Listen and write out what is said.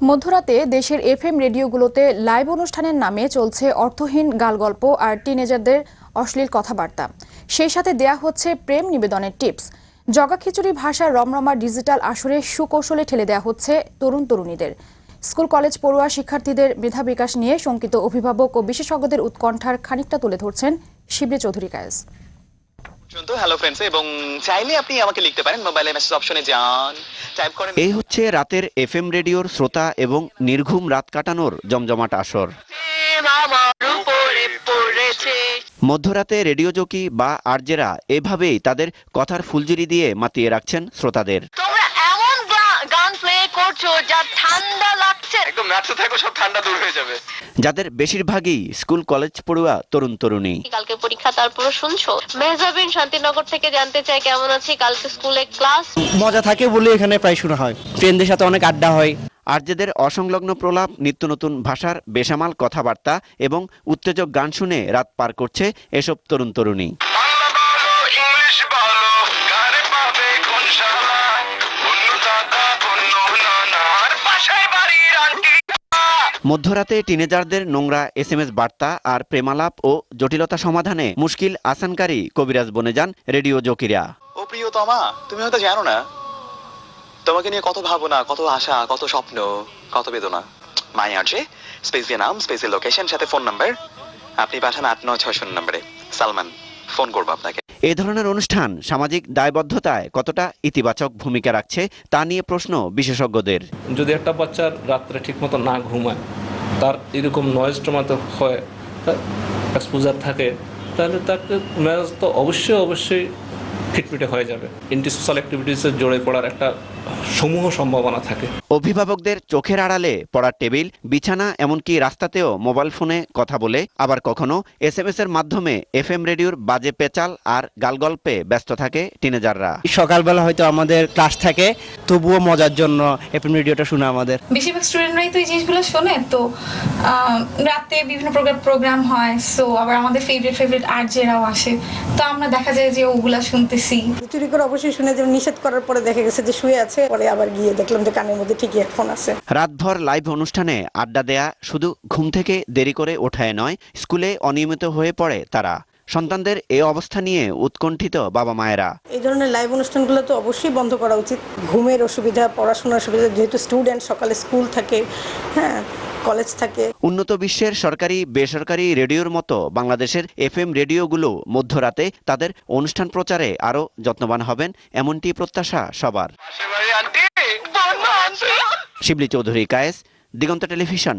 মধ্যরাতে দেশের FM রেডিওগুলোতে live অনুষ্ঠানের নামে চলছে অর্থহীন গালগল্প আর টিনেজারদের অশ্লীল কথাবার্তা। সেই সাথে দেয়া হচ্ছে প্রেম নিবেদনের টিপস। জগাখিচুড়ি ভাষার রমরমা ডিজিটাল আসরে সুকৌশলে ঠেলে দেওয়া হচ্ছে তরুণ তরুণীদের। স্কুল কলেজ পড়ুয়া শিক্ষার্থীদের মেধা বিকাশ নিয়ে শঙ্কিত অভিভাবক ও বিশেষজ্ঞদের উৎকণ্ঠার খানিকটা তুলে ধরছেন শিবলি চৌধুরী কায়েস। হ্যালো ফ্রেন্ডস, এবং চাইলে আপনি আমাকে লিখতে পারেন, মোবাইলে মেসেজ অপশনে যান, টাইপ করেন। এই হচ্ছে রাতের এফএম রেডিওর শ্রোতা এবং নির্ঘুম রাত কাটানোর জমজমাট আসর। মধ্যরাতে রেডিও জকি বা আরজেরা এভাবেই তাদের কথার ফুলঝুরি দিয়ে মাতিয়ে রাখছেন শ্রোতাদের। তোমরা এমন গান প্লে করছো যা ঠান্ডা লাগছে, একদম নাচতে থাকো, সব ঠান্ডা দূর হয়ে যাবে। যাদের বেশিরভাগই স্কুল কলেজ পড়ুয়া তরুণ তরুণী। কালকে পরীক্ষা, তারপরে শুনছো। মেহজাবিন শান্তিনগর থেকে জানতে চাই কেমন আছি, কালকে স্কুলে ক্লাস। মজা থাকে বলে এখানে প্রায় শোনা হয়, ফ্রেন্ডদের সাথে অনেক আড্ডা হয়। আরজেদের অসংলগ্ন প্রলাপ, নিত্য নতুন ভাষার বেসামাল কথাবার্তা এবং উত্তেজক গান শুনে রাত পার করছে এসব তরুণ তরুণী। মধ্যরাতে টিনেজারদের নোংরা এসএমএস বার্তা আর প্রেমালাপ ও জটিলতা সমাধানে মুশকিল আসানকারী কবিরাজ বনে যান রেডিও জকিরা। ও প্রিয়তমা, তুমি হয়তো জানো না, তোমাকে নিয়ে কত ভাবনা, কত আশা, কত স্বপ্ন, কত বেদনা। মাই আরজে, স্পেস দিয়ে নাম, স্পেসের লোকেশন, সাথে ফোন নাম্বার। আপনি পাঠান 8960 নম্বরে। সালমান ফোন করবো আপনাকে। এ ধরনের অনুষ্ঠান সামাজিক দায়বদ্ধতায় কতটা ইতিবাচক ভূমিকা রাখছে তা নিয়ে প্রশ্ন বিশেষজ্ঞদের। যদি একটা বাচ্চার রাত্রে ঠিকমতো না ঘুমায়, তার এরকম নয়েজ টমাতে হয়, তার এক্সপোজার থাকে, তাহলে তাকে মেজাজ তো অবশ্যই খিটমিটে হয়ে যাবে। এন্টিসোশ্যাল অ্যাক্টিভিটিসে জড়ে পড়ার একটা সমূহ সম্ভাবনা থাকে। অভিভাবকদের চোখের আড়ালে পড়ার টেবিল, বিছানা, এমনকি রাস্তাতেও মোবাইল ফোনে কথা বলে, আবার কখনো এসএমএস এর মাধ্যমে এফএম রেডিওর বাজে পেচাল আর গালগল্পে ব্যস্ত থাকে টিনেজাররা। সকালবেলা হয়তো আমাদের ক্লাস থাকে, তবুও মজার জন্য এফএম রেডিওটা শুনে আমাদের বেশিরভাগ স্টুডেন্টরাই তো এই জিনিসগুলো শোনে। তো রাতে বিভিন্ন প্রোগ্রাম হয়, সো আবার আমাদের ফেভারিট আরজেরাও আসে, তো আমরা দেখা যায় যে ওগুলা শুনতেছি। চুরি করে অবশ্যই শুনে, যে নিষেধ করার পরে দেখা গেছে যে শুয়ে আছে, পরে আবার গিয়ে দেখলাম যে কানের মধ্যে ঠিকই হেডফোন আছে। রাতভর লাইভ অনুষ্ঠানে আড্ডা দেয়া শুধু ঘুম থেকে দেরি করে ওঠায় নয়, স্কুলে অনিয়মিত হয়ে পড়ে তারা। সন্তানদের এই অবস্থা নিয়ে উৎকণ্ঠিত বাবা মায়েরা। এই ধরনের লাইভ অনুষ্ঠানগুলো তো অবশ্যই বন্ধ করা উচিত। ঘুমের অসুবিধা, পড়াশোনার অসুবিধা, যেহেতু স্টুডেন্ট, সকালে স্কুল থাকে, হ্যাঁ কলেজ থাকে। উন্নত বিশ্বের সরকারি বেসরকারি রেডিওর মতো বাংলাদেশের এফএম রেডিওগুলো মধ্যরাতে তাদের অনুষ্ঠান প্রচারে আরও যত্নবান হবেন, এমনটি প্রত্যাশা সবার। শিবলি চৌধুরী কায়েস, দিগন্ত টেলিভিশন,